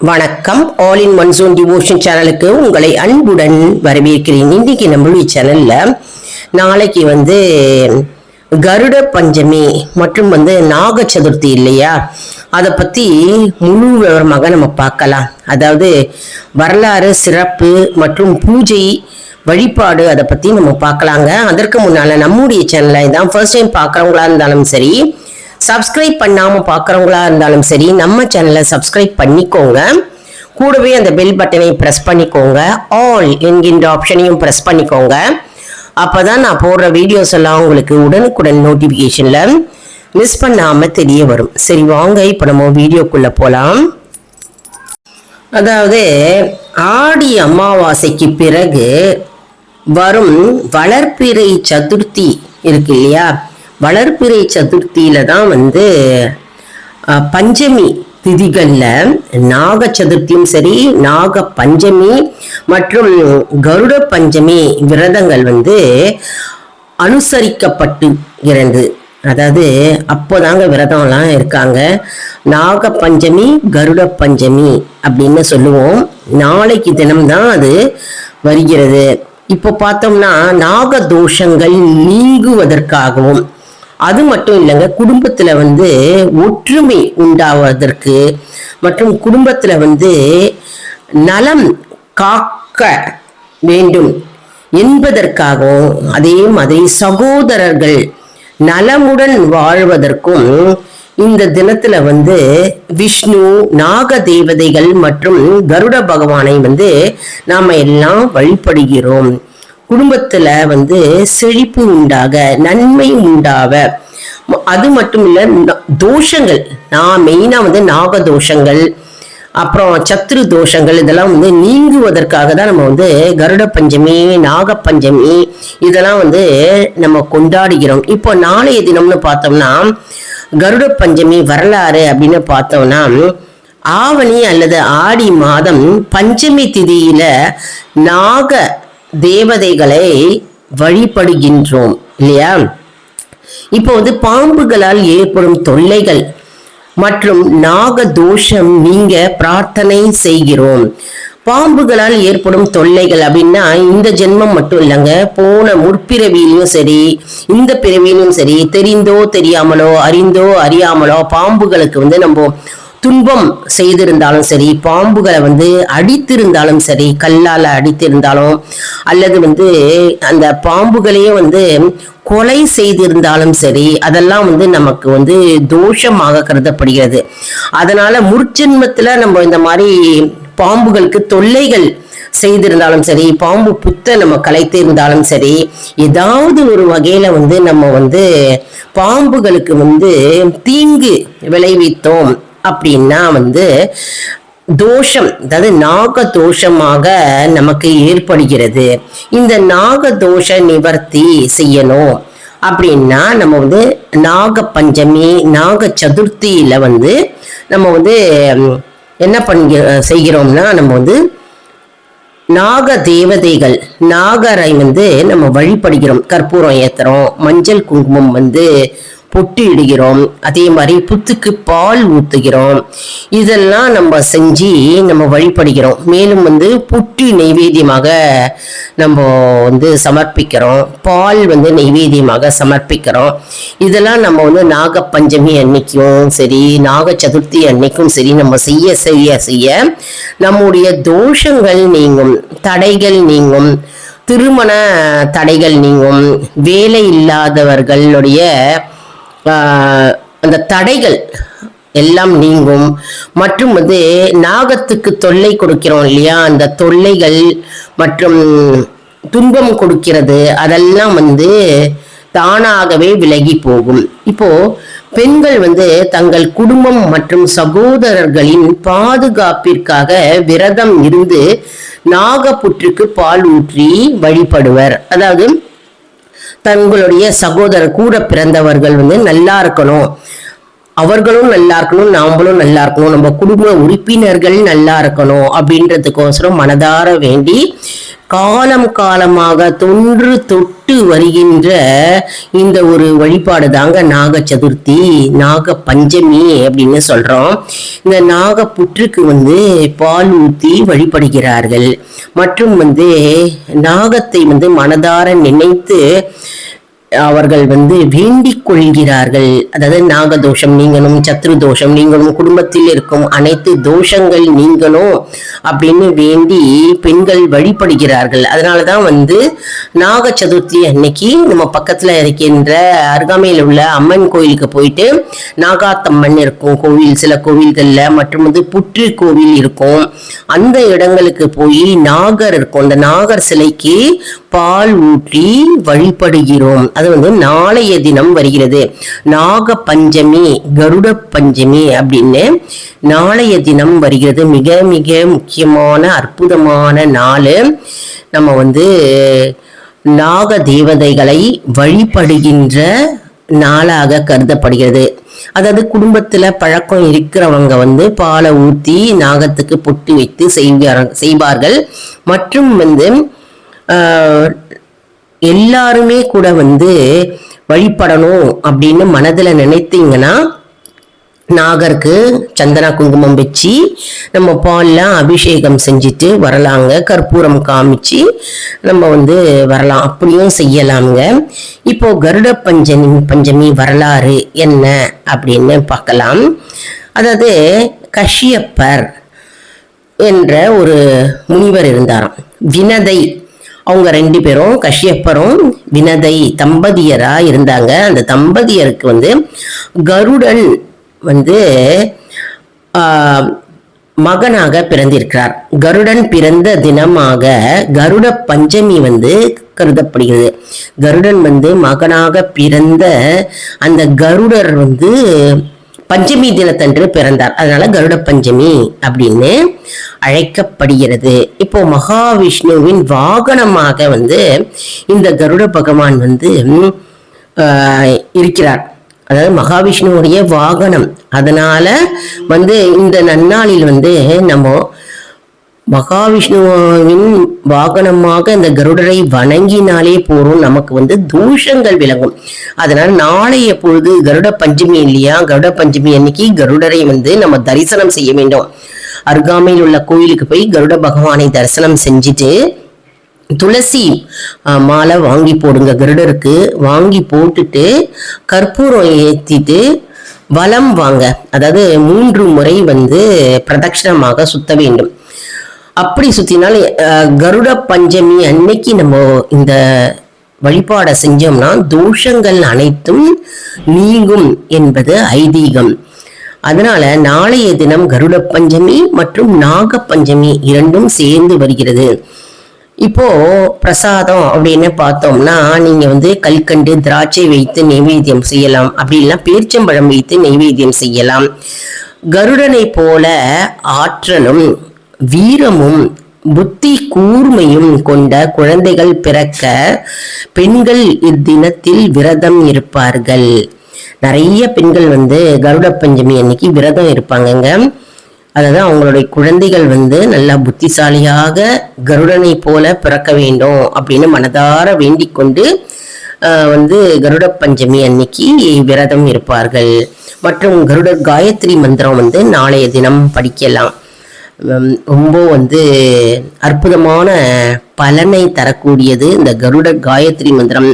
வணக்கம். All in one zone devotion சேனலுக்கு உங்களை அன்புடன் வரவேற்கிறேன். இன்னைக்கு நம்மளுடைய சேனல்ல நாளைக்கு கருட பஞ்சமி மற்றும் நாக சதுர்த்தி இல்லையா, அதை பத்தி முழு விவரமாக நம்ம பார்க்கலாம். அதாவது வரலாறு, சிறப்பு மற்றும் பூஜை வழிபாடு, அதை பத்தி நம்ம பார்க்கலாங்க. அதற்கு முன்னால நம்முடைய சேனலை இதான் ஃபர்ஸ்ட் டைம் பார்க்குறவங்களா இருந்தாலும் சரி, சப்ஸ்கிரைப் பண்ணாமல் பார்க்குறவங்களா இருந்தாலும் சரி, நம்ம சேனலை சப்ஸ்கிரைப் பண்ணிக்கோங்க. கூடவே அந்த பெல் பட்டனை ப்ரெஸ் பண்ணிக்கோங்க. ஆல் என்கின்ற ஆப்ஷனையும் ப்ரெஸ் பண்ணிக்கோங்க. அப்போ தான் நான் போடுற வீடியோஸ் எல்லாம் உங்களுக்கு உடனுக்குடன் நோட்டிஃபிகேஷனில் மிஸ் பண்ணாமல் தெரிய வரும். சரி, வாங்க இப்போ நம்ம வீடியோக்குள்ளே போகலாம். அதாவது ஆடி அமாவாசைக்கு பிறகு வரும் வளர்ப்பிறை சதுர்த்தி இருக்கு இல்லையா, வளர்ப்பிறை சதுர்த்தியில தான் பஞ்சமி திதிகள்ல நாக சதுர்த்தியும் சரி, நாக பஞ்சமி மற்றும் கருட பஞ்சமி விரதங்கள் அனுசரிக்கப்பட்டுகிறது. அதாவது அப்போதாங்க விரதம்லாம் இருக்காங்க. நாக பஞ்சமி, கருட பஞ்சமி அப்படின்னு சொல்லுவோம். நாளைக்கு தினம்தான் அது வருகிறது. இப்போ பார்த்தோம்னா நாக தோஷங்கள் நீங்குவதற்காகவும், அது மட்டும் இல்லைங்க, குடும்பத்துல ஒற்றுமை உண்டாவதற்கு மற்றும் குடும்பத்துல நலம் காக்க வேண்டும் என்பதற்காகவும், அதே மாதிரி சகோதரர்கள் நலமுடன் வாழ்வதற்கும் இந்த தினத்துல விஷ்ணு, நாக தேவதைகள் மற்றும் கருட பகவானை நாம எல்லாம் வழிபடுகிறோம். குடும்பத்துல செழிப்பு உண்டாக, நன்மை உண்டாக, அது மட்டும் இல்ல தோஷங்கள், நான் மெயினா நாக தோஷங்கள் அப்புறம் சத்ரு தோஷங்கள் இதெல்லாம் நீங்குவதற்காக தான் நம்ம கருட பஞ்சமி, நாக பஞ்சமி இதெல்லாம் நம்ம கொண்டாடுகிறோம். இப்போ நாளைய தினம்னு பார்த்தோம்னா கருட பஞ்சமி வரலாறு அப்படின்னு பார்த்தோம்னா, ஆவணி அல்லது ஆடி மாதம் பஞ்சமி திதியில நாக தேவதைகளை வழிபடுகின்றோம் இல்லையா. இப்போ பாம்புகளால் ஏற்படும் தொல்லைகள் மற்றும் நாக தோஷம் நீங்க பிரார்த்தனை செய்கிறோம். பாம்புகளால் ஏற்படும் தொல்லைகள் அப்படின்னா இந்த ஜென்மம் மட்டும் இல்லைங்க, போன முற்பிறவியிலும் சரி, இந்த பிறவியிலும் சரி, தெரிந்தோ தெரியாமலோ, அறிந்தோ அறியாமலோ பாம்புகளுக்கு நம்ம துன்பம் செய்திருந்தாலும் சரி, பாம்புகளை அடித்திருந்தாலும் சரி, கல்லால அடித்திருந்தாலும் அல்லது அந்த பாம்புகளையே கொலை செய்திருந்தாலும் சரி, அதெல்லாம் நமக்கு தோஷமாக கருதப்படுகிறது. அதனால முற்ஜென்மத்துல நம்ம இந்த மாதிரி பாம்புகளுக்கு தொல்லைகள் செய்திருந்தாலும் சரி, பாம்பு புத்த நம்ம கலைத்து இருந்தாலும் சரி, ஏதாவது ஒரு வகையில நம்ம பாம்புகளுக்கு தீங்கு விளைவித்தோம் அப்படின்னா தோஷம், அதாவது நாக தோஷமாக நமக்கு ஏற்படுகிறது. இந்த நாக தோஷ நிவர்த்தி செய்யணும் அப்படின்னா நம்ம நாக பஞ்சமி, நாக சதுர்த்தியில நம்ம என்ன செய்கிறோம்னா, நம்ம நாக தேவதைகள், நாகரை நம்ம வழிபடுகிறோம். கற்பூரம் ஏத்துறோம், மஞ்சள் குங்குமம் பொட்டு இடுகிறோம், அதே மாதிரி புத்துக்கு பால் ஊத்துகிறோம். இதெல்லாம் நம்ம செஞ்சு நம்ம வழிபடுகிறோம். மேலும் புட்டு நெய்வேத்தியமாக நம்ம சமர்ப்பிக்கிறோம், பால் நெய்வேத்தியமாக சமர்ப்பிக்கிறோம். இதெல்லாம் நம்ம நாக பஞ்சமி அன்னைக்கும் சரி, நாக சதுர்த்தி அன்னைக்கும் சரி நம்ம செய்ய செய்ய செய்ய நம்முடைய தோஷங்கள் நீங்கும், தடைகள் நீங்கும், திருமண தடைகள் நீங்கும், வேலை இல்லாதவர்களுடைய அந்த தடைகள் எல்லாம் நீங்கும். மற்றும் நாகத்துக்கு தொல்லை கொடுக்கிறோம் இல்லையா, அந்த தொல்லைகள் மற்றும் துன்பம் கொடுக்கிறது அதெல்லாம் தானாகவே விலகி போகும். இப்போ பெண்கள் தங்கள் குடும்பம் மற்றும் சகோதரர்களின் பாதுகாப்பிற்காக விரதம் இருந்து நாகப்புற்றுக்கு பால் ஊற்றி வழிபடுவர். அதாவது தங்களுடைய சகோதரர், கூட பிறந்தவர்கள் நல்லா இருக்கணும், அவர்களும் நல்லா இருக்கணும், நாமளும் நல்லா இருக்கணும், நம்ம குடும்ப உறுப்பினர்கள் நல்லா இருக்கணும் அப்படின்றதுக்கோசரம் மனதார வேண்டி காலம் காலமாக தொன்று தொட்டு வருகின்ற இந்த ஒரு வழிபாடு தாங்க நாக சதுர்த்தி, நாக பஞ்சமி அப்படின்னு சொல்றோம். இந்த நாக புற்றுக்கு வந்து பால் ஊத்தி வழிபடுகிறார்கள். மற்றும் வந்து நாகத்தை வந்து மனதார நினைத்து அவர்கள் வந்து வேண்டிக் கொள்கிறார்கள். அதாவது நாகதோஷம் நீங்கணும், சத்ரு தோஷம் நீங்கணும், குடும்பத்தில் இருக்கும் அனைத்து தோஷங்கள் நீங்கணும் அப்படின்னு வேண்டி பெண்கள் வழிபடுகிறார்கள். அதனாலதான் வந்து நாக சதுர்த்தி அன்னைக்கு நம்ம பக்கத்துல இருக்கின்ற அருகாமையில் உள்ள அம்மன் கோயிலுக்கு போயிட்டு, நாகாத்தம்மன் இருக்கும் கோவில் சில கோவில்கள்ல, மற்றும் வந்து புற்று கோவில் இருக்கும், அந்த இடங்களுக்கு போய் நாகர் இருக்கும், அந்த நாகர் சிலைக்கு பால் ஊற்றி வழிபடுகிறோம். அது வந்து நாளைய தினம் வருகிறது. நாக பஞ்சமி, கருட பஞ்சமி அப்படின்னு நாளைய தினம் வருகிறது. மிக மிக முக்கியமான அற்புதமான நாள். நம்ம வந்து நாக தேவதைகளை வழிபடுகின்ற நாளாக கருதப்படுகிறது. அதாவது குடும்பத்துல பழக்கம் இருக்கிறவங்க வந்து பாலை ஊற்றி நாகத்துக்கு பொட்டு வைத்து செய்வார்கள். மற்றும் வந்து எல்லாருமே கூட வந்து வழிபடணும் அப்படின்னு மனதுல நினைத்தீங்கன்னா நாகருக்கு சந்தன குங்குமம் வச்சு நம்ம பால்ல அபிஷேகம் செஞ்சுட்டு வரலாங்க. கற்பூரம் காமிச்சு நம்ம வந்து வரலாம், அப்படியும் செய்யலாங்க. இப்போ கருட பஞ்சமி வரலாறு என்ன அப்படின்னு பார்க்கலாம். அதாவது கஷ்யப்பர் என்ற ஒரு முனிவர் இருந்தாராம். வினதை, அவங்க 2 பேரும் கஷ்யப்பரும் வினதை தம்பதியரா இருந்தாங்க. அந்த தம்பதியருக்கு வந்து கருடன் வந்து மகனாக பிறந்திருக்கிறார். கருடன் பிறந்த தினமாக கருட பஞ்சமி வந்து கருதப்படுகிறது. கருடன் வந்து மகனாக பிறந்த அந்த கருடர் வந்து பஞ்சமி தினத்தன்று பிறந்தார். அதனால கருட பஞ்சமி அப்படின்னு அழைக்கப்படுகிறது. இப்போ மகாவிஷ்ணுவின் வாகனமாக வந்து இந்த கருட பகவான் வந்து இருக்கிறார். அதாவது மகாவிஷ்ணுவுடைய வாகனம். அதனால வந்து இந்த நன்னாளில் வந்து நம்ம மகாவிஷ்ணுவின் வாகனமாக இந்த கருடரை வணங்கினாலே போறோம், நமக்கு வந்து தோஷங்கள் விலகும். அதனால நாளைய பொழுது கருட பஞ்சமி இல்லையா, கருட பஞ்சமி அன்னைக்கு கருடரை வந்து நம்ம தரிசனம் செய்ய வேண்டும். அருகாமையில் உள்ள கோயிலுக்கு போய் கருட பகவானை தரிசனம் செஞ்சுட்டு துளசி மாலை வாங்கி போடுங்க கருடருக்கு. வாங்கி போட்டுட்டு கற்பூரம் ஏத்திட்டு வலம் வாங்க. அதாவது 3 முறை வந்து பிரதட்சணமாக சுத்த வேண்டும். அப்படி சுத்தினால் கருட பஞ்சமி அன்னைக்கு நம்ம இந்த வழிபாடை செஞ்சோம்னா தோஷங்கள் அனைத்தும் நீங்கும் என்பது ஐதீகம். அதனால நாளைய தினம் கருட பஞ்சமி மற்றும் நாக பஞ்சமி 2ம் சேர்ந்து வருகிறது. இப்போ பிரசாதம் அப்படின்னு பார்த்தோம்னா நீங்க வந்து கல்கண்டு திராட்சை வைத்து நைவேத்தியம் செய்யலாம். அப்படி இல்லைன்னா பேர்ச்சம்பழம் வைத்து நைவேத்தியம் செய்யலாம். கருடனை போல ஆற்றலும் வீரமும் புத்தி கூர்மையும் கொண்ட குழந்தைகள் பிறக்க பெண்கள் இத்தினத்தில் விரதம் இருப்பார்கள். நிறைய பெண்கள் வந்து கருட பஞ்சமி அன்னைக்கு விரதம் இருப்பாங்கங்க. அதாவது அவங்களுடைய குழந்தைகள் வந்து நல்லா புத்திசாலியாக கருடனை போல பிறக்க வேண்டும் அப்படின்னு மனதார வேண்டிக் கொண்டு வந்து கருட பஞ்சமி அன்னைக்கு விரதம் இருப்பார்கள். மற்றும் கருட காயத்ரி மந்திரம் வந்து நாளைய தினம் படிக்கலாம். ரொம்ப வந்து அற்புதமான பலனை தரக்கூடியது இந்த கருட காயத்ரி மந்திரம்,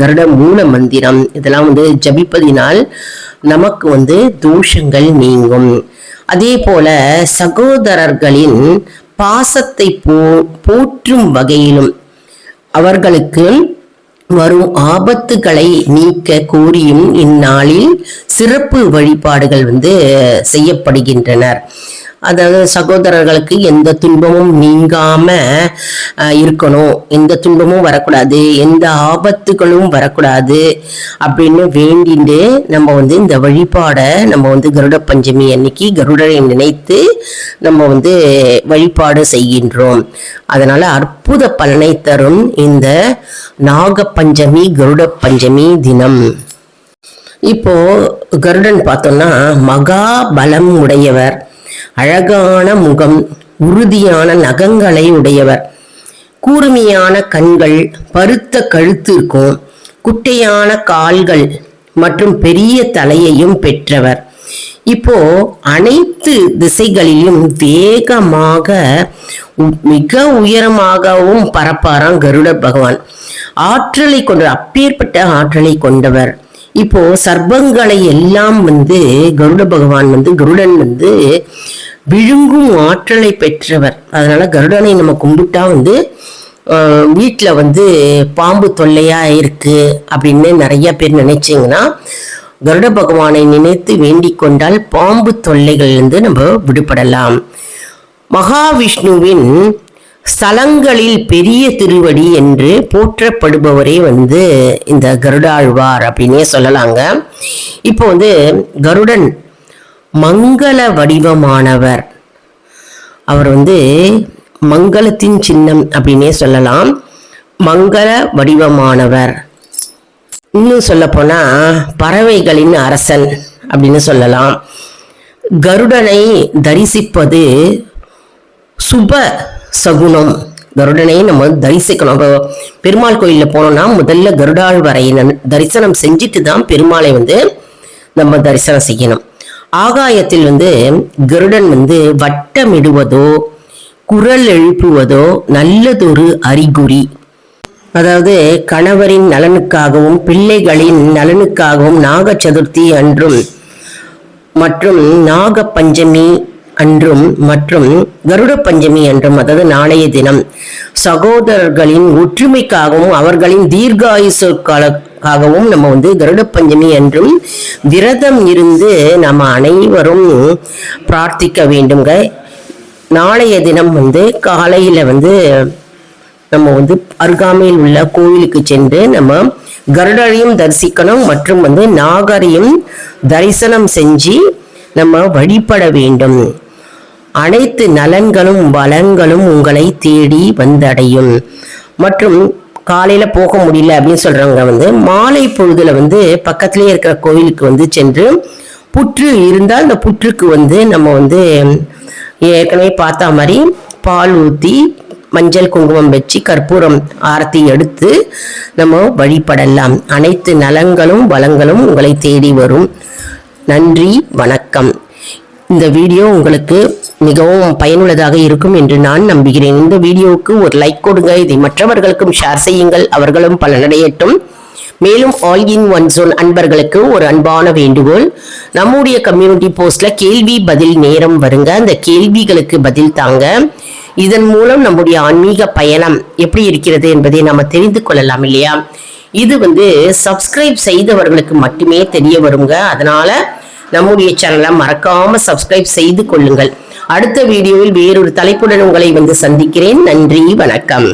கருட மூல மந்திரம். இதெல்லாம் வந்து ஜபிப்பதினால் நமக்கு வந்து தோஷங்கள் நீங்கும். அதே போல சகோதரர்களின் பாசத்தை போற்றும் வகையிலும் அவர்களுக்கு வரும் ஆபத்துகளை நீக்க கோரியும் இந்நாளில் சிறப்பு வழிபாடுகள் வந்து செய்யப்படுகின்றனர். அதாவது சகோதரர்களுக்கு எந்த துன்பமும் நீங்காம இருக்கணும், எந்த துன்பமும் வரக்கூடாது, எந்த ஆபத்துகளும் வரக்கூடாது அப்படின்னு வேண்டிட்டு நம்ம வந்து இந்த வழிபாடை நம்ம வந்து கருட பஞ்சமி அன்னைக்கு கருடரை நினைத்து நம்ம வந்து வழிபாடு செய்கின்றோம். அதனால அற்புத பலனை தரும் இந்த நாக பஞ்சமி கருட பஞ்சமி தினம். இப்போ கருடன் பார்த்தோம்னா மகா பலம் உடையவர், அழகான முகம், உறுதியான நகங்களை உடையவர், கூர்மையான கண்கள், பருத்த கழுத்து இருக்கும், குட்டையான கால்கள் மற்றும் பெரிய தலையையும் பெற்றவர். இப்போ அனைத்து திசைகளிலும் வேகமாக மிக உயரமாகவும் பரப்பாராம் கருட பகவான். ஆற்றலை கொண்ட அப்பேற்பட்ட ஆற்றலை கொண்டவர். இப்போ சர்ப்பங்களை எல்லாம் கருட பகவான் கருடன் விழுங்கும் ஆற்றலை பெற்றவர். அதனால கருடனை நம்ம கும்பிட்டா வீட்டில் பாம்பு தொல்லையா இருக்கு அப்படின்னு நிறைய பேர் நினைச்சிங்கன்னா கருட பகவானை நினைத்து வேண்டிக் கொண்டால் பாம்பு தொல்லைகளிலிருந்து நம்ம விடுபடலாம். மகாவிஷ்ணுவின் ஸ்தலங்களில் பெரிய திருவடி என்று போற்றப்படுபவரே இந்த கருடாழ்வார் அப்படின்னே சொல்லலாங்க. இப்போ கருடன் மங்கள வடிவமானவர். அவர் மங்களத்தின் சின்னம் அப்படின்னே சொல்லலாம். மங்கள வடிவமானவர். இன்னும் சொல்ல போனா பறவைகளின் அரசன் அப்படின்னு சொல்லலாம். கருடனை தரிசிப்பது சுப சகுனம். கருடனை நம்ம தரிசிக்கணும். பெருமாள் கோயில்ல போனோம்னா முதல்ல கருடாழ்வாரை தரிசனம் செஞ்சுட்டு தான் பெருமாளை நம்ம தரிசனம் செய்யணும். ஆகாயத்தில் கருடன் வட்டமிடுவதோ குரல் எழுப்புவதோ நல்லதொரு அறிகுறி. அதாவது கணவரின் நலனுக்காகவும் பிள்ளைகளின் நலனுக்காகவும் நாக சதுர்த்தி அன்றும் மற்றும் நாக பஞ்சமி அன்றும் மற்றும் கருட பஞ்சமி அன்றும், அதாவது நாளைய தினம் சகோதரர்களின் ஒற்றுமைக்காகவும் அவர்களின் தீர்காயுசுக்காகவும் நம்ம கருட பஞ்சமி அன்றும் விரதம் இருந்து நம்ம அனைவரும் பிரார்த்திக்க வேண்டுங்க. நாளைய தினம் காலையில நம்ம அருகாமையில் உள்ள கோவிலுக்கு சென்று நம்ம கருடரையும் தரிசிக்கணும் மற்றும் நாகரையும் தரிசனம் செஞ்சு நம்ம வழிபட வேண்டும். அனைத்து நலன்களும் வளங்களும் உங்களை தேடி வந்தடையும். மற்றும் காலையில போக முடியல அப்படின்னு சொல்றவங்க மாலை பொழுதுல பக்கத்திலேயே இருக்கிற கோவிலுக்கு சென்று புற்று இருந்தால் அந்த புற்றுக்கு நம்ம ஏற்கனவே பார்த்த மாதிரி பால் ஊற்றி மஞ்சள் குங்குமம் வச்சு கற்பூரம் ஆரத்தி எடுத்து நம்ம வழிபடலாம். அனைத்து நலங்களும் வளங்களும் உங்களை தேடி வரும். நன்றி, வணக்கம். இந்த வீடியோ உங்களுக்கு மிகவும் பயனுள்ளதாக இருக்கும் என்று நான் நம்புகிறேன். இந்த வீடியோவுக்கு ஒரு லைக் கொடுங்க. இதை மற்றவர்களுக்கும் ஷேர் செய்யுங்கள், அவர்களும் பலனடையட்டும். மேலும் ஆல் இன் ஒன் ஜோன் அன்பர்களுக்கு ஒரு அன்பான வேண்டுகோள். நம்முடைய கம்யூனிட்டி போஸ்ட்ல கேள்வி பதில் நேரம் வருங்க. அந்த கேள்விகளுக்கு பதில் தாங்க. இதன் மூலம் நம்முடைய ஆன்மீக பயணம் எப்படி இருக்கிறது என்பதை நம்ம தெரிந்து கொள்ளலாம் இல்லையா? இது சப்ஸ்கிரைப் செய்தவர்களுக்கு மட்டுமே தெரிய வருங்க. அதனால நம்முடைய சேனலை மறக்காம சப்ஸ்கிரைப் செய்து கொள்ளுங்கள். அடுத்த வீடியோவில் வேறொரு தலைப்புடன் உங்களை சந்திக்கிறேன். நன்றி, வணக்கம்.